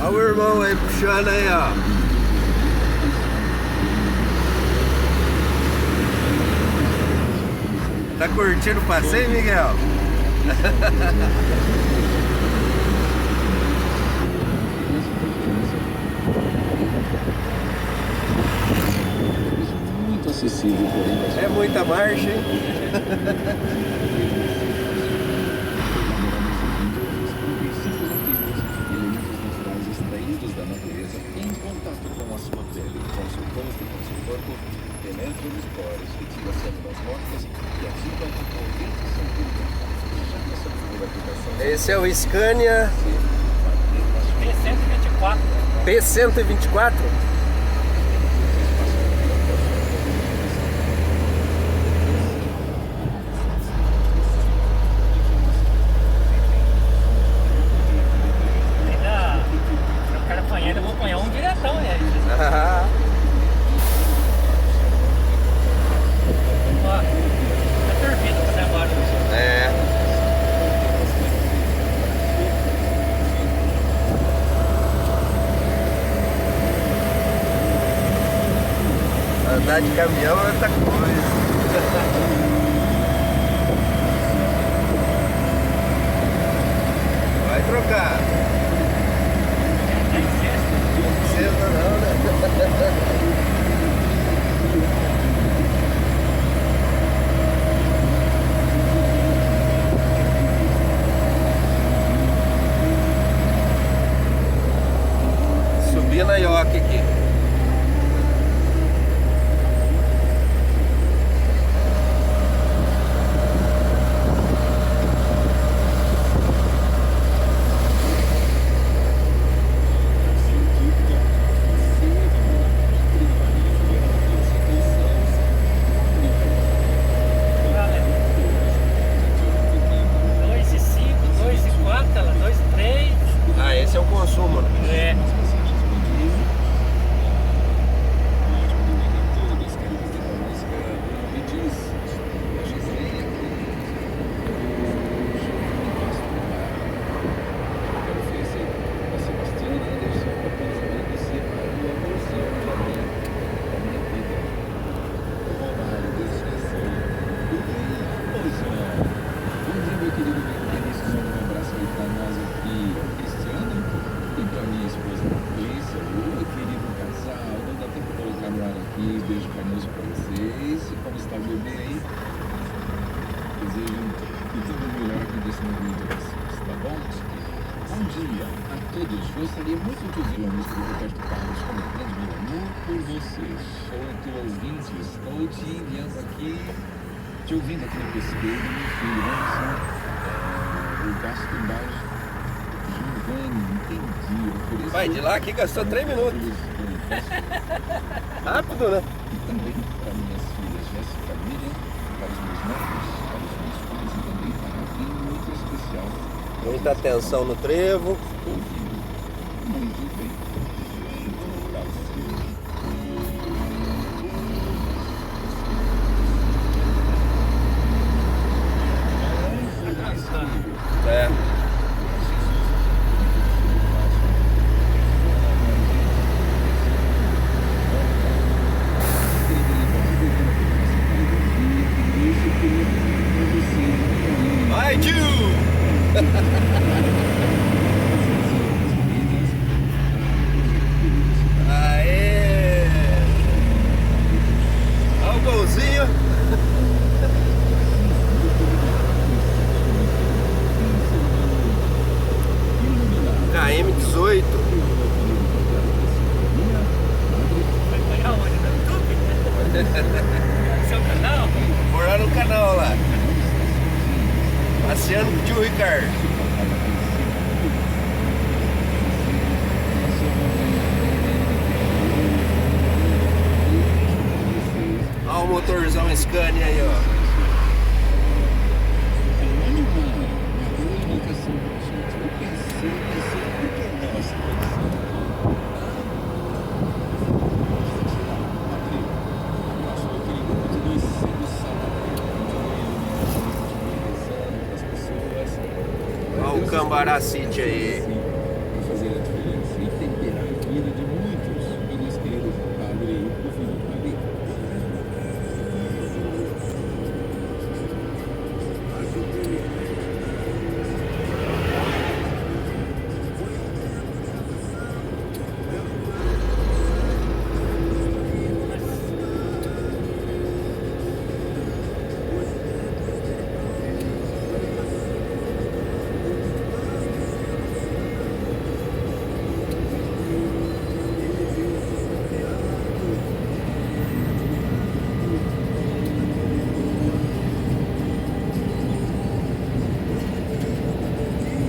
Olha o irmão aí puxando aí, ó. Tá curtindo o passeio, Miguel? Muito acessível, porém. É muita marcha, hein? Da natureza em contato com a sua pele, com seu rosto, com seu corpo, penetra os poros, retira células mortas e ativa a conversão química. Já nessa primeira aplicação... Esse é o Scania P124. Eu vou apanhar um diretão, né? Ó, tá fervido pra agora. É. Andar de caminhão é outra coisa. Vai trocar. Não, né? Subir na ioque aqui. Esse é o consumo. É. Beijo carinhoso pra vocês. E como está o bebê aí? Desejo que tudo melhor aconteça no vídeo de vocês, tá bom? Bom dia a todos. Gostaria muito de ouvir a música do Roberto Carlos como grande meu amor por vocês. Sou teu ouvinte, estou te enviando aqui, te ouvindo aqui no pesqueiro do meu filho. O gasto embaixo. Giovanni, entendi. Vai de lá aqui, gastou 3 minutos. Rápido, né? E também para minhas filhas Jéssica e Miriam, para os meus netos, para os meus pais e também para alguém muito especial. Muita atenção no trevo. Ouvindo muito bem. Para vocês. É. Vai, tio! Aê! Olha o golzinho! KM18. Vai pegar onde? No YouTube? Seu canal? Vou lá no canal lá. Passeando com o tio Ricardo. Olha o motorzão Scania aí, ó. Nosso querido 2 cedo Cambará City aí. Para fazer a diferença e temperar a vida de muitos do nosso querido padre do Filipe Maria.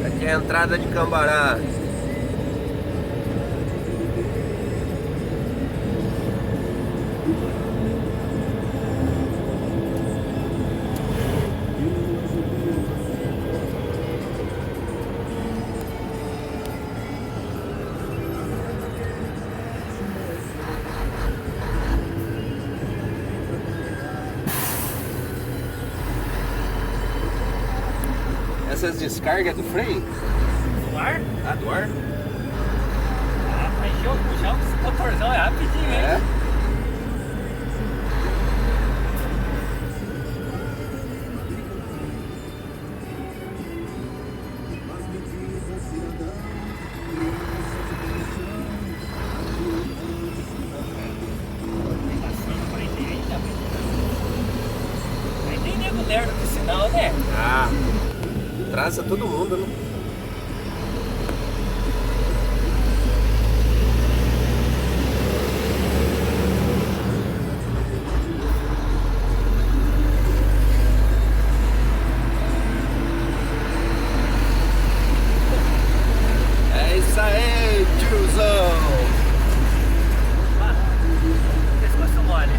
Aqui é a entrada de Cambará. Essas descargas do freio? Do ar? Ah, do ar? Ah, pra encher o puxão com esse motorzão é rapidinho, hein? É. Aí tem nego lerdo no sinal, né? Ah, traça todo mundo, né? É isso aí, tiozão! Ah, pescoço mole.